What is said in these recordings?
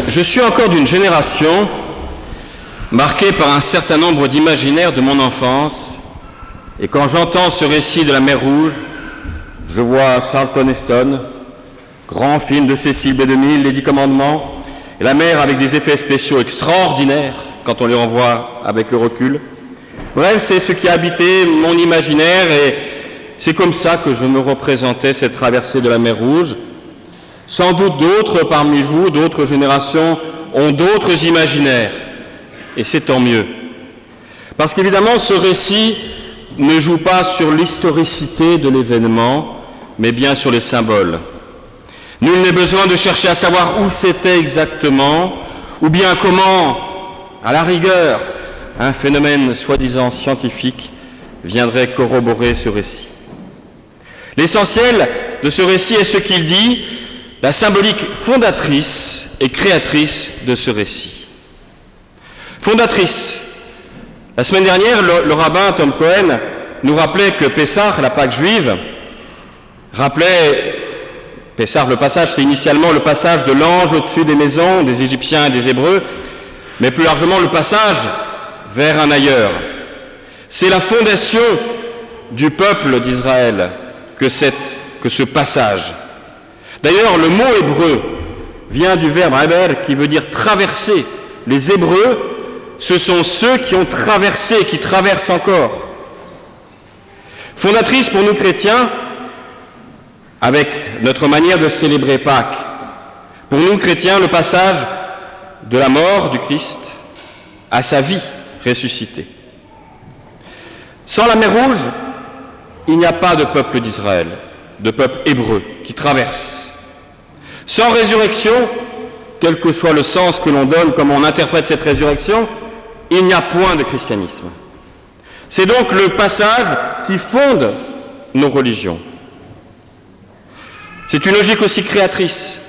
Je suis encore d'une génération marquée par un certain nombre d'imaginaires de mon enfance, et quand j'entends ce récit de la mer Rouge, je vois Charlton Heston, grand film de Cécile B. DeMille, Les 10 Commandements, et la mer avec des effets spéciaux extraordinaires quand on les renvoie avec le recul. Bref, c'est ce qui a habité mon imaginaire et c'est comme ça que je me représentais cette traversée de la mer Rouge. Sans doute d'autres parmi vous, d'autres générations, ont d'autres imaginaires. Et c'est tant mieux. Parce qu'évidemment, ce récit ne joue pas sur l'historicité de l'événement, mais bien sur les symboles. Nul n'est besoin de chercher à savoir où c'était exactement, ou bien comment, à la rigueur, un phénomène soi-disant scientifique viendrait corroborer ce récit. L'essentiel de ce récit est ce qu'il dit, la symbolique fondatrice et créatrice de ce récit. Fondatrice. La semaine dernière, le rabbin Tom Cohen nous rappelait que Pessah, la Pâque juive, Pessah, le passage, c'est initialement le passage de l'ange au-dessus des maisons des Égyptiens et des Hébreux, mais plus largement le passage vers un ailleurs. C'est la fondation du peuple d'Israël que ce passage. D'ailleurs, le mot hébreu vient du verbe haber qui veut dire traverser. Les Hébreux, ce sont ceux qui ont traversé, qui traversent encore. Fondatrice pour nous chrétiens, avec notre manière de célébrer Pâques. Pour nous chrétiens, le passage de la mort du Christ à sa vie ressuscitée. Sans la mer Rouge, il n'y a pas de peuple d'Israël, de peuple hébreu qui traverse. Sans résurrection, quel que soit le sens que l'on donne, comme on interprète cette résurrection, il n'y a point de christianisme. C'est donc le passage qui fonde nos religions. C'est une logique aussi créatrice.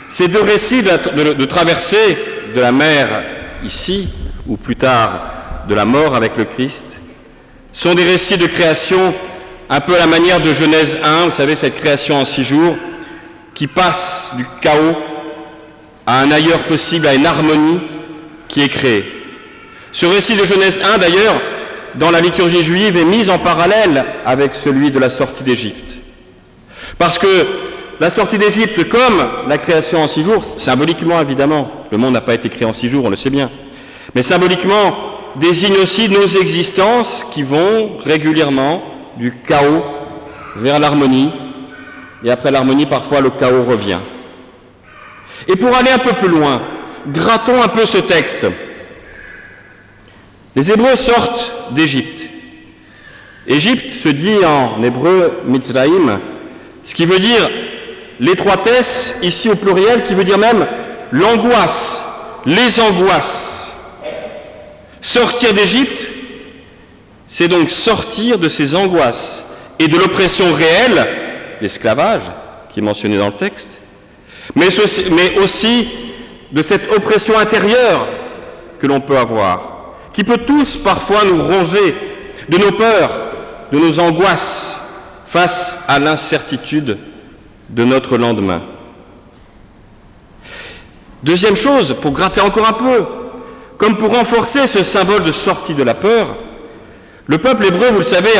Ces deux récits de traversée de la mer ici, ou plus tard de la mort avec le Christ, sont des récits de création un peu à la manière de Genèse 1, vous savez, cette création en 6 jours, qui passe du chaos à un ailleurs possible, à une harmonie qui est créée. Ce récit de Genèse 1, d'ailleurs, dans la liturgie juive, est mis en parallèle avec celui de la sortie d'Égypte. Parce que la sortie d'Égypte, comme la création en 6 jours, symboliquement évidemment, le monde n'a pas été créé en 6 jours, on le sait bien, mais symboliquement désigne aussi nos existences qui vont régulièrement du chaos vers l'harmonie, et après l'harmonie, parfois le chaos revient. Et pour aller un peu plus loin, grattons un peu ce texte. Les Hébreux sortent d'Égypte. Égypte se dit en hébreu Mitzraïm, ce qui veut dire l'étroitesse, ici au pluriel, qui veut dire même l'angoisse, les angoisses. Sortir d'Égypte, c'est donc sortir de ces angoisses et de l'oppression réelle, l'esclavage, qui est mentionné dans le texte, mais aussi de cette oppression intérieure que l'on peut avoir, qui peut tous parfois nous ronger, de nos peurs, de nos angoisses face à l'incertitude de notre lendemain. Deuxième chose, pour gratter encore un peu, comme pour renforcer ce symbole de sortie de la peur, le peuple hébreu, vous le savez,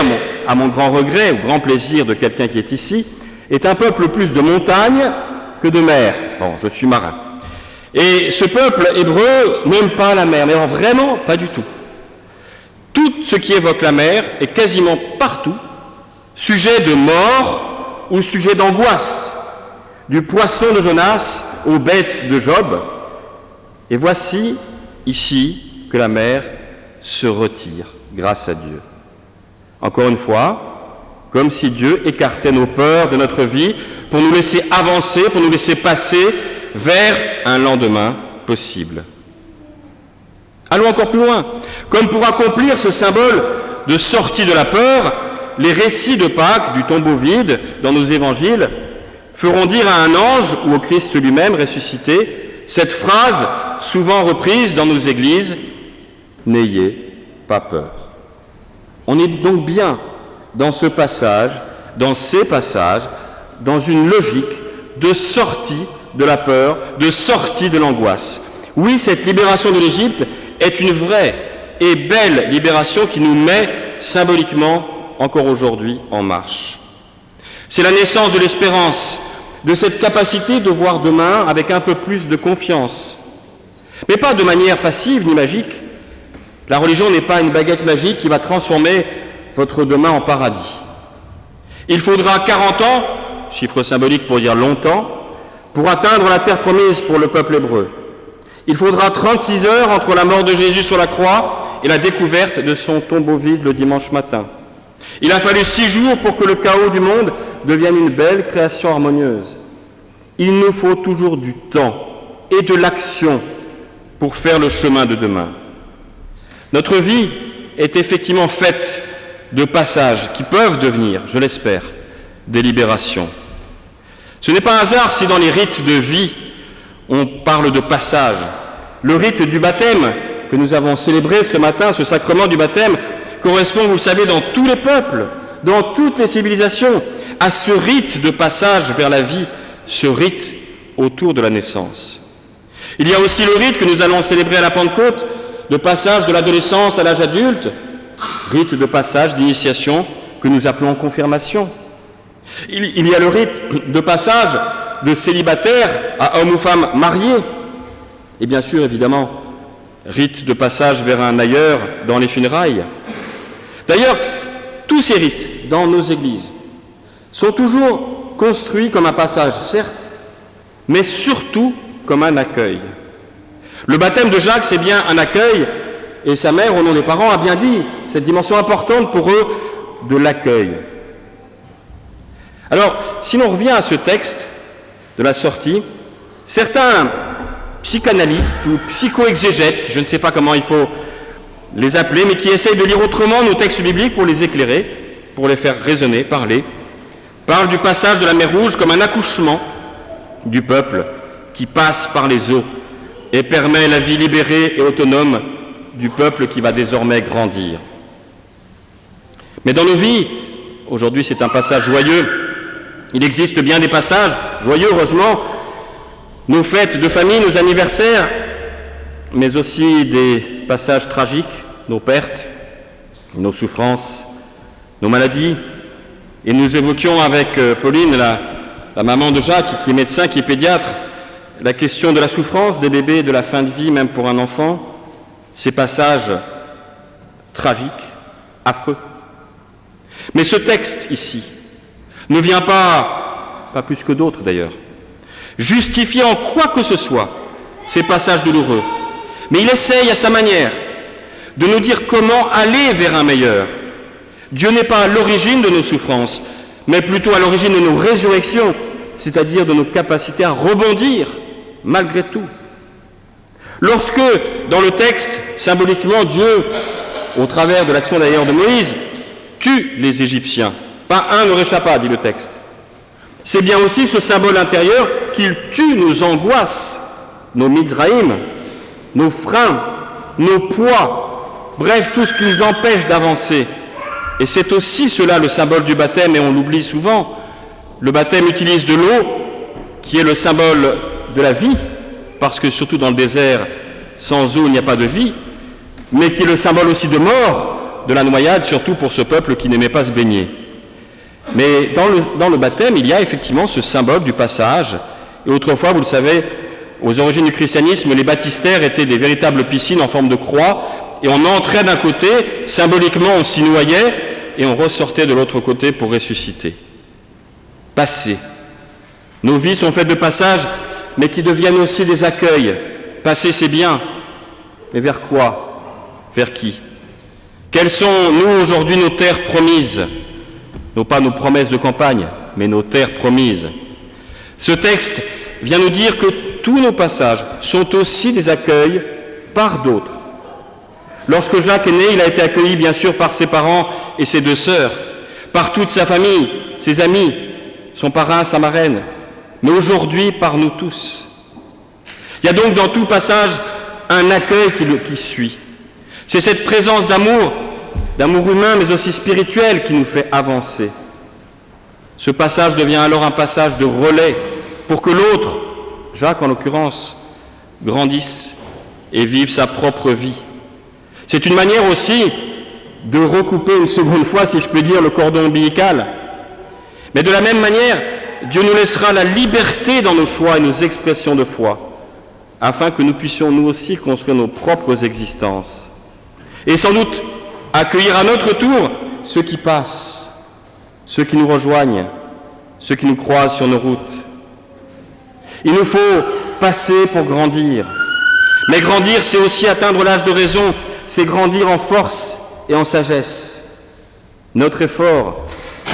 à mon grand regret, au grand plaisir de quelqu'un qui est ici, est un peuple plus de montagne que de mer. Bon, je suis marin. Et ce peuple hébreu n'aime pas la mer, mais vraiment pas du tout. Tout ce qui évoque la mer est quasiment partout sujet de mort ou sujet d'angoisse, du poisson de Jonas aux bêtes de Job. Et voici ici que la mer se retire grâce à Dieu. Encore une fois, comme si Dieu écartait nos peurs de notre vie pour nous laisser avancer, pour nous laisser passer vers un lendemain possible. Allons encore plus loin. Comme pour accomplir ce symbole de sortie de la peur, les récits de Pâques, du tombeau vide, dans nos évangiles, feront dire à un ange ou au Christ lui-même ressuscité cette phrase souvent reprise dans nos églises, « N'ayez pas peur ». On est donc bien dans ce passage, dans ces passages, dans une logique de sortie de la peur, de sortie de l'angoisse. Oui, cette libération de l'Égypte est une vraie et belle libération qui nous met symboliquement, encore aujourd'hui, en marche. C'est la naissance de l'espérance, de cette capacité de voir demain avec un peu plus de confiance. Mais pas de manière passive ni magique. La religion n'est pas une baguette magique qui va transformer votre demain en paradis. Il faudra 40 ans, chiffre symbolique pour dire longtemps, pour atteindre la terre promise pour le peuple hébreu. Il faudra 36 heures entre la mort de Jésus sur la croix et la découverte de son tombeau vide le dimanche matin. Il a fallu 6 jours pour que le chaos du monde devienne une belle création harmonieuse. Il nous faut toujours du temps et de l'action pour faire le chemin de demain. Notre vie est effectivement faite de passages qui peuvent devenir, je l'espère, des libérations. Ce n'est pas un hasard si dans les rites de vie, on parle de passage. Le rite du baptême que nous avons célébré ce matin, ce sacrement du baptême, correspond, vous le savez, dans tous les peuples, dans toutes les civilisations, à ce rite de passage vers la vie, ce rite autour de la naissance. Il y a aussi le rite que nous allons célébrer à la Pentecôte, de passage de l'adolescence à l'âge adulte, rite de passage d'initiation que nous appelons confirmation. Il y a le rite de passage de célibataire à homme ou femme marié. Et bien sûr, évidemment, rite de passage vers un ailleurs dans les funérailles. D'ailleurs, tous ces rites dans nos églises sont toujours construits comme un passage, certes, mais surtout comme un accueil. Le baptême de Jacques, c'est bien un accueil, et sa mère, au nom des parents, a bien dit cette dimension importante pour eux de l'accueil. Alors, si l'on revient à ce texte de la sortie, certains psychanalystes ou psycho-exégètes, je ne sais pas comment il faut les appeler, mais qui essayent de lire autrement nos textes bibliques pour les éclairer, pour les faire raisonner, parler, parlent du passage de la mer Rouge comme un accouchement du peuple qui passe par les eaux et permet la vie libérée et autonome du peuple qui va désormais grandir. Mais dans nos vies, aujourd'hui c'est un passage joyeux, il existe bien des passages joyeux, heureusement, nos fêtes de famille, nos anniversaires, mais aussi des passages tragiques, nos pertes, nos souffrances, nos maladies. Et nous évoquions avec Pauline, la maman de Jacques, qui est médecin, qui est pédiatre, la question de la souffrance des bébés, de la fin de vie, même pour un enfant, ces passages tragiques, affreux. Mais ce texte ici ne vient pas plus que d'autres d'ailleurs, justifier en quoi que ce soit ces passages douloureux. Mais il essaye à sa manière de nous dire comment aller vers un meilleur. Dieu n'est pas à l'origine de nos souffrances, mais plutôt à l'origine de nos résurrections, c'est-à-dire de nos capacités à rebondir malgré tout. Lorsque, dans le texte, symboliquement, Dieu, au travers de l'action d'ailleurs de Moïse, tue les Égyptiens, pas un ne réchappa, dit le texte. C'est bien aussi ce symbole intérieur qu'il tue nos angoisses, nos Mizraïm, nos freins, nos poids, bref, tout ce qui nous empêche d'avancer. Et c'est aussi cela le symbole du baptême, et on l'oublie souvent. Le baptême utilise de l'eau, qui est le symbole de la vie, parce que surtout dans le désert, sans eau, il n'y a pas de vie, mais qui est le symbole aussi de mort, de la noyade, surtout pour ce peuple qui n'aimait pas se baigner. Mais dans le baptême, il y a effectivement ce symbole du passage. Et autrefois, vous le savez, aux origines du christianisme, les baptistères étaient des véritables piscines en forme de croix, et on entrait d'un côté, symboliquement on s'y noyait, et on ressortait de l'autre côté pour ressusciter. Passer. Nos vies sont faites de passages, mais qui deviennent aussi des accueils. Passer, c'est bien, mais vers quoi? Vers qui? Quelles sont, nous, aujourd'hui, nos terres promises? Non pas nos promesses de campagne, mais nos terres promises. Ce texte vient nous dire que tous nos passages sont aussi des accueils par d'autres. Lorsque Jacques est né, il a été accueilli bien sûr par ses parents et ses 2 sœurs, par toute sa famille, ses amis, son parrain, sa marraine, mais aujourd'hui par nous tous. Il y a donc dans tout passage un accueil qui suit. C'est cette présence d'amour humain mais aussi spirituel qui nous fait avancer. Ce passage devient alors un passage de relais pour que l'autre, Jacques en l'occurrence, grandisse et vive sa propre vie. C'est une manière aussi de recouper une seconde fois, si je peux dire, le cordon ombilical. Mais de la même manière, Dieu nous laissera la liberté dans nos choix et nos expressions de foi, afin que nous puissions nous aussi construire nos propres existences. Et sans doute accueillir à notre tour ceux qui passent, ceux qui nous rejoignent, ceux qui nous croisent sur nos routes. Il nous faut passer pour grandir. Mais grandir, c'est aussi atteindre l'âge de raison, c'est grandir en force et en sagesse. Notre effort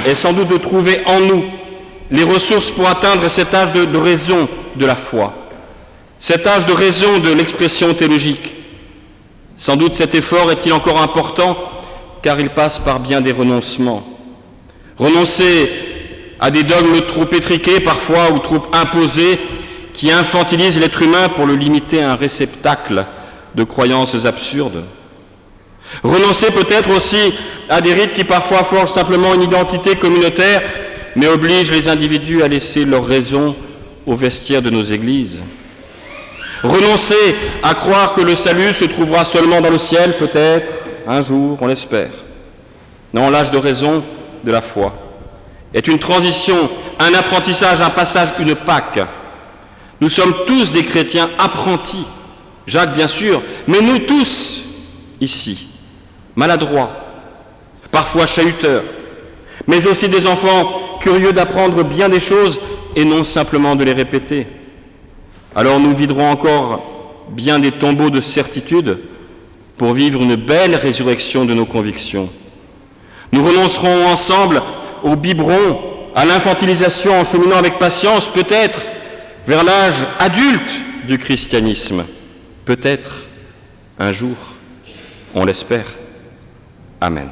est sans doute de trouver en nous les ressources pour atteindre cet âge de raison de la foi, cet âge de raison de l'expression théologique. Sans doute cet effort est-il encore important, car il passe par bien des renoncements. Renoncer à des dogmes trop étriqués parfois ou trop imposés qui infantilisent l'être humain pour le limiter à un réceptacle de croyances absurdes. Renoncer peut-être aussi à des rites qui parfois forgent simplement une identité communautaire, mais obligent les individus à laisser leur raison au vestiaire de nos églises. Renoncer à croire que le salut se trouvera seulement dans le ciel, peut-être, un jour, on l'espère. Non, l'âge de raison de la foi est une transition, un apprentissage, un passage, une Pâque. Nous sommes tous des chrétiens apprentis, Jacques bien sûr, mais nous tous, ici, maladroits, parfois chahuteurs, mais aussi des enfants curieux d'apprendre bien des choses et non simplement de les répéter. Alors nous viderons encore bien des tombeaux de certitude pour vivre une belle résurrection de nos convictions. Nous renoncerons ensemble au biberon, à l'infantilisation en cheminant avec patience, peut-être, vers l'âge adulte du christianisme. Peut-être un jour, on l'espère. Amen.